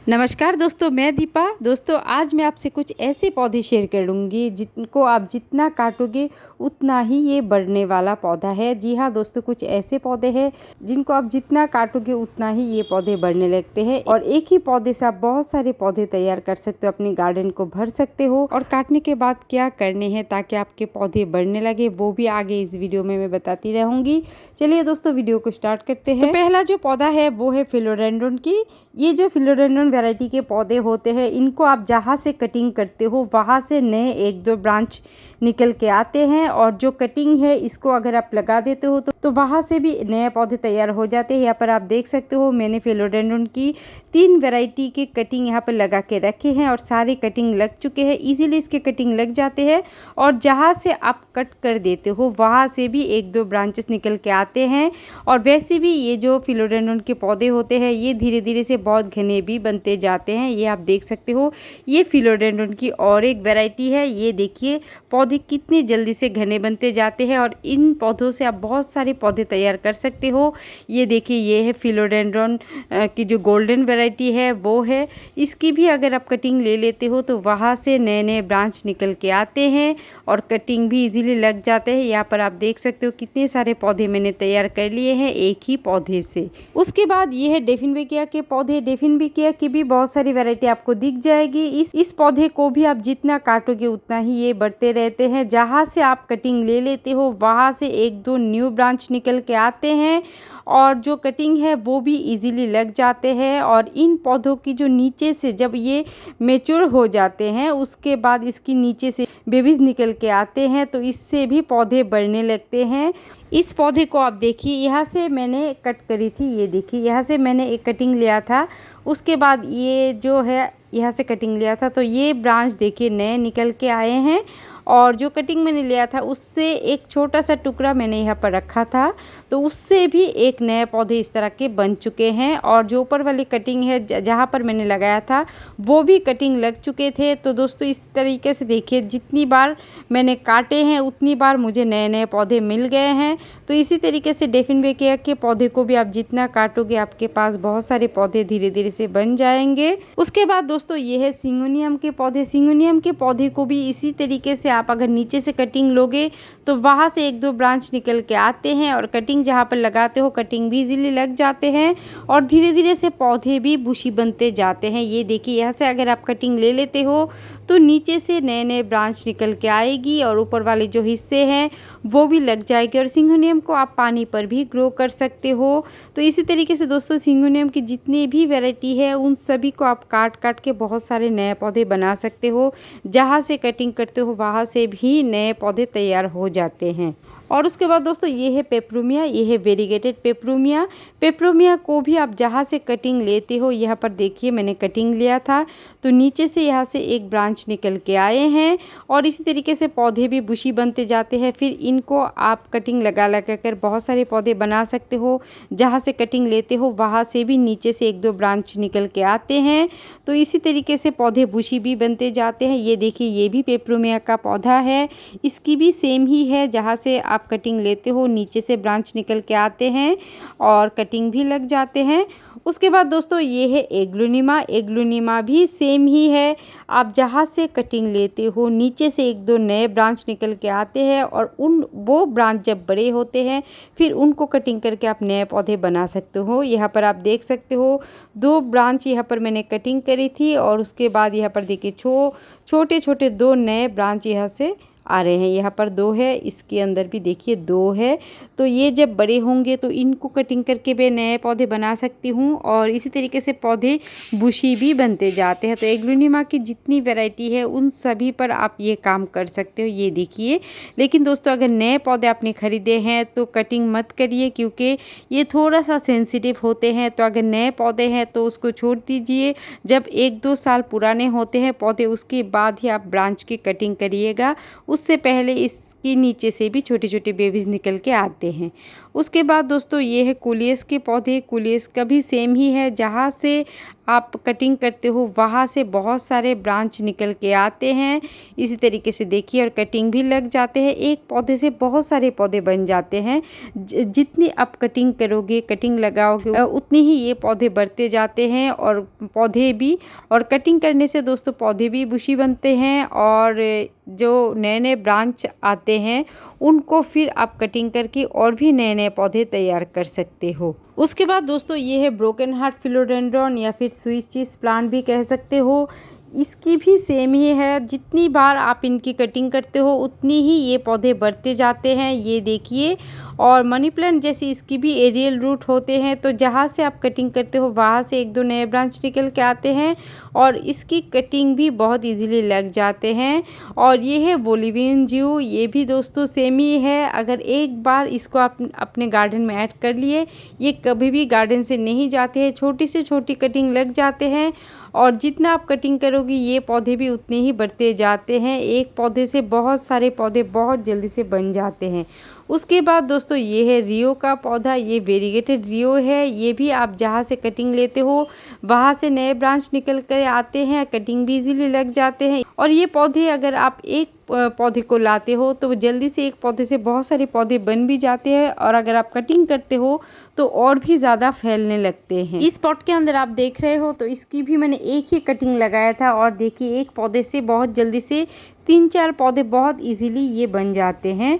नमस्कार दोस्तों, मैं दीपा। दोस्तों आज मैं आपसे कुछ ऐसे पौधे शेयर करूंगी जिनको आप जितना काटोगे उतना ही ये बढ़ने वाला पौधा है। जी हाँ दोस्तों, कुछ ऐसे पौधे हैं जिनको आप जितना काटोगे उतना ही ये पौधे बढ़ने लगते हैं और एक ही पौधे से आप बहुत सारे पौधे तैयार कर सकते हो, अपने गार्डन को भर सकते हो। और काटने के बाद क्या करने हैं ताकि आपके पौधे बढ़ने लगे वो भी आगे इस वीडियो में मैं बताती रहूंगी। चलिए दोस्तों वीडियो को स्टार्ट करते हैं। तो पहला जो पौधा है वो है फिलोडेंड्रन की। ये जो फिलोडेंड्रन वैरायटी के पौधे होते हैं इनको आप जहाँ से कटिंग करते हो वहाँ से नए एक दो ब्रांच निकल के आते हैं और जो कटिंग है इसको अगर आप लगा देते हो तो वहाँ से भी नए पौधे तैयार हो जाते हैं। यहाँ पर आप देख सकते हो मैंने फिलोडेंड्रन की 3 वैरायटी के कटिंग यहाँ पर लगा के रखे हैं और सारे कटिंग लग चुके हैं। इजीली इसके कटिंग लग जाते हैं और जहाँ से आप कट कर देते हो वहाँ से भी एक दो ब्रांचेस निकल के आते हैं। और वैसे भी ये जो फिलोडेंड्रन के पौधे होते हैं ये धीरे धीरे से बहुत घने भी बनते जाते हैं। ये आप देख सकते हो, ये फिलोडेंड्रन की और एक वैरायटी है। ये देखिए पौधे कितने जल्दी से घने बनते जाते हैं और इन पौधों से आप बहुत सारे पौधे तैयार कर सकते हो। ये देखिए ये है फिलोडेंड्रन की जो गोल्डन वैरायटी है वो है। इसकी भी अगर आप कटिंग ले लेते हो तो वहाँ से नए नए ब्रांच निकल के आते हैं और कटिंग भी इजीली लग जाते हैं। यहाँ पर आप देख सकते हो कितने सारे पौधे मैंने तैयार कर लिए हैं एक ही पौधे से। उसके बाद ये है डेफिनबेकिया के पौधे। डेफिनबेकिया की भी बहुत सारी वैरायटी आपको दिख जाएगी। इस पौधे को भी आप जितना काटोगे उतना ही ये बढ़ते रहते हैं। जहाँ से आप कटिंग ले लेते हो वहाँ से एक दो न्यू ब्रांच निकल के आते हैं और जो कटिंग है वो भी इजीली लग जाते हैं। और इन पौधों की जो नीचे से जब ये मैच्योर हो जाते हैं उसके बाद इसकी नीचे से बेबीज निकल के आते हैं तो इससे भी पौधे बढ़ने लगते हैं। इस पौधे को आप देखिए, यहाँ से मैंने कट करी थी। ये देखिए यहाँ से मैंने एक कटिंग लिया था, उसके बाद ये जो है यहाँ से कटिंग लिया था तो ये ब्रांच देखिए नए निकल के आए हैं। और जो कटिंग मैंने लिया था उससे एक छोटा सा टुकड़ा मैंने यहाँ पर रखा था तो उससे भी एक नए पौधे इस तरह के बन चुके हैं। और जो ऊपर वाली कटिंग है जहाँ पर मैंने लगाया था वो भी कटिंग लग चुके थे। तो दोस्तों इस तरीके से देखिए जितनी बार मैंने काटे हैं उतनी बार मुझे नए नए पौधे मिल गए हैं। तो इसी तरीके से डेफिनबेकिया के पौधे को भी आप जितना काटोगे आपके पास बहुत सारे पौधे धीरे धीरे से बन जाएंगे। उसके बाद दोस्तों ये है सिंगोनियम के पौधे। सिंगोनियम के पौधे को भी इसी तरीके से आप अगर नीचे से कटिंग लोगे तो वहाँ से एक दो ब्रांच निकल के आते हैं और कटिंग जहाँ पर लगाते हो कटिंग भी इजीली लग जाते हैं और धीरे धीरे से पौधे भी बुशी बनते जाते हैं। ये देखिए यहाँ से अगर आप कटिंग ले लेते हो तो नीचे से नए नए ब्रांच निकल के आएगी और ऊपर वाले जो हिस्से हैं वो भी लग जाएगी। और सिंगोनियम को आप पानी पर भी ग्रो कर सकते हो। तो इसी तरीके से दोस्तों सिंगोनियम की जितनी भी वैरायटी है उन सभी को आप काट काट के बहुत सारे नए पौधे बना सकते हो। जहाँ से कटिंग करते हो वहाँ से भी नए पौधे तैयार हो जाते हैं। और उसके बाद दोस्तों ये है पेपरोमिया। ये है वेरीगेटेड पेपरोमिया। पेपरोमिया को भी आप जहाँ से कटिंग लेते हो, यहाँ पर देखिए मैंने कटिंग लिया था तो नीचे से यहाँ से एक ब्रांच निकल के आए हैं और इसी तरीके से पौधे भी बुशी बनते जाते हैं। फिर इनको आप कटिंग लगा लगा कर बहुत सारे पौधे बना सकते हो। जहाँ से कटिंग लेते हो वहाँ से भी नीचे से एक दो ब्रांच निकल के आते हैं तो इसी तरीके से पौधे बुशी भी बनते जाते हैं। ये देखिए ये भी पेपरोमिया का पौधा है, इसकी भी सेम ही है। जहाँ से आप कटिंग लेते हो नीचे से ब्रांच निकल के आते हैं और कटिंग भी लग जाते हैं। उसके बाद दोस्तों ये है एग्लोनिमा। एग्लोनिमा भी सेम ही है। आप जहाँ से कटिंग लेते हो नीचे से एक दो नए ब्रांच निकल के आते हैं और वो ब्रांच जब बड़े होते हैं फिर उनको कटिंग करके आप नए पौधे बना सकते हो। यहाँ पर आप देख सकते हो 2 ब्रांच यहाँ पर मैंने कटिंग करी थी और उसके बाद यहाँ पर देखिए छोटे छोटे 2 नए ब्रांच यहाँ से आ रहे हैं। यहाँ पर 2 है, इसके अंदर भी देखिए 2 है। तो ये जब बड़े होंगे तो इनको कटिंग करके मैं नए पौधे बना सकती हूँ और इसी तरीके से पौधे बुशी भी बनते जाते हैं। तो एग्लोनिमा की जितनी वैरायटी है उन सभी पर आप ये काम कर सकते हो। ये देखिए, लेकिन दोस्तों अगर नए पौधे आपने ख़रीदे हैं तो कटिंग मत करिए क्योंकि ये थोड़ा सा सेंसिटिव होते हैं। तो अगर नए पौधे हैं तो उसको छोड़ दीजिए। जब 1-2 साल पुराने होते हैं पौधे उसके बाद ही आप ब्रांच की कटिंग करिएगा। उससे पहले इसके नीचे से भी छोटे छोटे बेबीज निकल के आते हैं। उसके बाद दोस्तों ये है कोलियस के पौधे। कोलियस का भी सेम ही है। जहाँ से आप कटिंग करते हो वहाँ से बहुत सारे ब्रांच निकल के आते हैं। इसी तरीके से देखिए और कटिंग भी लग जाते हैं। एक पौधे से बहुत सारे पौधे बन जाते हैं। जितनी आप कटिंग करोगे, कटिंग लगाओगे, उतनी ही ये पौधे बढ़ते जाते हैं और पौधे भी, और कटिंग करने से दोस्तों पौधे भी बुशी बनते हैं और जो नए नए ब्रांच आते हैं उनको फिर आप कटिंग करके और भी नए नए पौधे तैयार कर सकते हो। उसके बाद दोस्तों ये है ब्रोकन हार्ट फिलोडेंड्रॉन या फिर स्विस चीज़ प्लांट भी कह सकते हो। इसकी भी सेम ही है, जितनी बार आप इनकी कटिंग करते हो उतनी ही ये पौधे बढ़ते जाते हैं। ये देखिए, और मनी प्लांट जैसे इसकी भी एरियल रूट होते हैं, तो जहाँ से आप कटिंग करते हो वहाँ से एक दो नए ब्रांच निकल के आते हैं और इसकी कटिंग भी बहुत इजीली लग जाते हैं। और ये है बोलिवियन ज्यू, ये भी दोस्तों सेम ही है। अगर एक बार इसको आप अपने गार्डन में ऐड कर लिए, ये कभी भी गार्डन से नहीं जाते हैं। छोटी से छोटी कटिंग लग जाते हैं और जितना आप कटिंग करोगे ये पौधे भी उतने ही बढ़ते जाते हैं। एक पौधे से बहुत सारे पौधे बहुत जल्दी से बन जाते हैं। उसके बाद दोस्तों ये है रियो का पौधा, ये वेरीगेटेड रियो है। ये भी आप जहाँ से कटिंग लेते हो वहाँ से नए ब्रांच निकल कर आते हैं, कटिंग भी इजीली लग जाते हैं। और ये पौधे अगर आप एक पौधे को लाते हो तो जल्दी से एक पौधे से बहुत सारे पौधे बन भी जाते हैं और अगर आप कटिंग करते हो तो और भी ज़्यादा फैलने लगते हैं। इस पॉट के अंदर आप देख रहे हो तो इसकी भी मैंने एक ही कटिंग लगाया था और देखिए एक पौधे से बहुत जल्दी से 3-4 पौधे बहुत इजीली ये बन जाते हैं।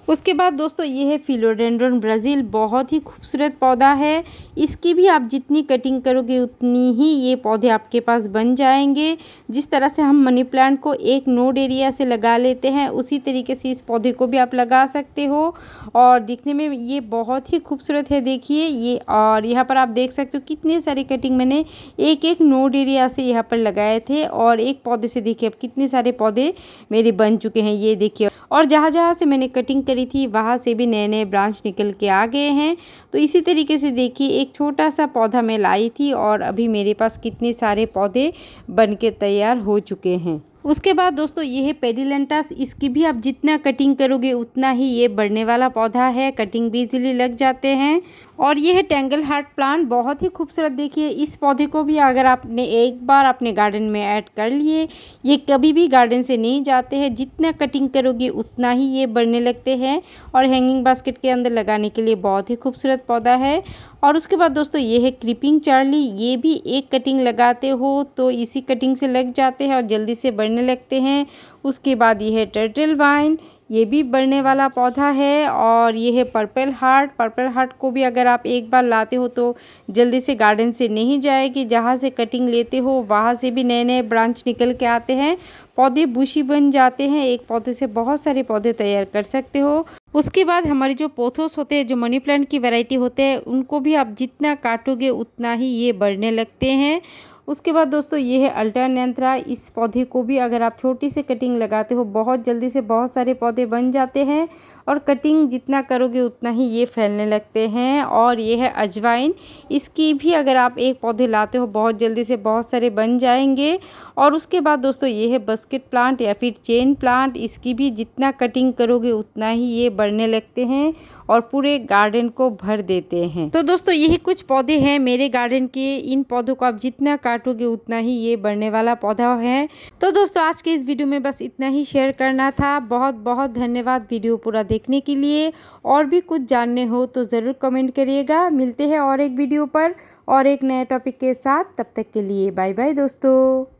उसके बाद दोस्तों ये है फिलोडेंड्रॉन ब्राज़ील, बहुत ही खूबसूरत पौधा है। इसकी भी आप जितनी कटिंग करोगे उतनी ही ये पौधे आपके पास बन जाएंगे। जिस तरह से हम मनी प्लांट को एक नोड एरिया से लगा लेते हैं उसी तरीके से इस पौधे को भी आप लगा सकते हो और दिखने में ये बहुत ही खूबसूरत है। देखिए ये, और यहाँ पर आप देख सकते हो कितने सारे कटिंग मैंने एक एक नोड एरिया से यहाँ पर लगाए थे और एक पौधे से देखिए अब कितने सारे पौधे मेरे बन चुके हैं। ये देखिए, और जहाँ जहाँ से मैंने कटिंग करी थी वहाँ से भी नए नए ब्रांच निकल के आ गए हैं। तो इसी तरीके से देखिए एक छोटा सा पौधा मैं लाई थी और अभी मेरे पास कितने सारे पौधे बन के तैयार हो चुके हैं। उसके बाद दोस्तों ये है पेडिलेंटस, इसकी भी आप जितना कटिंग करोगे उतना ही ये बढ़ने वाला पौधा है, कटिंग भी इजीली लग जाते हैं। और ये है टेंगल हार्ट प्लांट, बहुत ही खूबसूरत। देखिए इस पौधे को भी अगर आपने एक बार अपने गार्डन में ऐड कर लिए, ये कभी भी गार्डन से नहीं जाते हैं। जितना कटिंग करोगे उतना ही ये बढ़ने लगते हैं और हैंगिंग बास्केट के अंदर लगाने के लिए बहुत ही खूबसूरत पौधा है। और उसके बाद दोस्तों ये है क्रीपिंग चार्ली, ये भी एक कटिंग लगाते हो तो इसी कटिंग से लग जाते हैं और जल्दी से बढ़ने लगते हैं। उसके बाद ये है टर्टल वाइन, ये भी बढ़ने वाला पौधा है। और ये है पर्पल हार्ट, पर्पल हार्ट को भी अगर आप एक बार लाते हो तो जल्दी से गार्डन से नहीं जाएगी। जहाँ से कटिंग लेते हो वहाँ से भी नए नए ब्रांच निकल के आते हैं, पौधे बुशी बन जाते हैं। एक पौधे से बहुत सारे पौधे तैयार कर सकते हो। उसके बाद हमारे जो पोथोस होते हैं, जो मनी प्लांट की वैरायटी होते हैं, उनको भी आप जितना काटोगे उतना ही ये बढ़ने लगते हैं। उसके बाद दोस्तों ये है अल्टरनेंथ्रा, इस पौधे को भी अगर आप छोटी सी कटिंग लगाते हो बहुत जल्दी से बहुत सारे पौधे बन जाते हैं और कटिंग जितना करोगे उतना ही ये फैलने लगते हैं। और ये है अजवाइन, इसकी भी अगर आप एक पौधे लाते हो बहुत जल्दी से बहुत सारे बन जाएंगे। और उसके बाद दोस्तों ये है बास्केट प्लांट या फिर चेन प्लांट, इसकी भी जितना कटिंग करोगे उतना ही ये बढ़ने लगते हैं और पूरे गार्डन को भर देते हैं। तो दोस्तों यही कुछ पौधे हैं मेरे गार्डन के, इन पौधों को आप जितना काटोगे उतना ही ये बढ़ने वाला पौधा है। तो दोस्तों आज के इस वीडियो में बस इतना ही शेयर करना था। बहुत बहुत धन्यवाद वीडियो पूरा देखने के लिए। और भी कुछ जानने हो तो ज़रूर कमेंट करिएगा। मिलते हैं और एक वीडियो पर और एक नए टॉपिक के साथ, तब तक के लिए बाय बाय दोस्तों।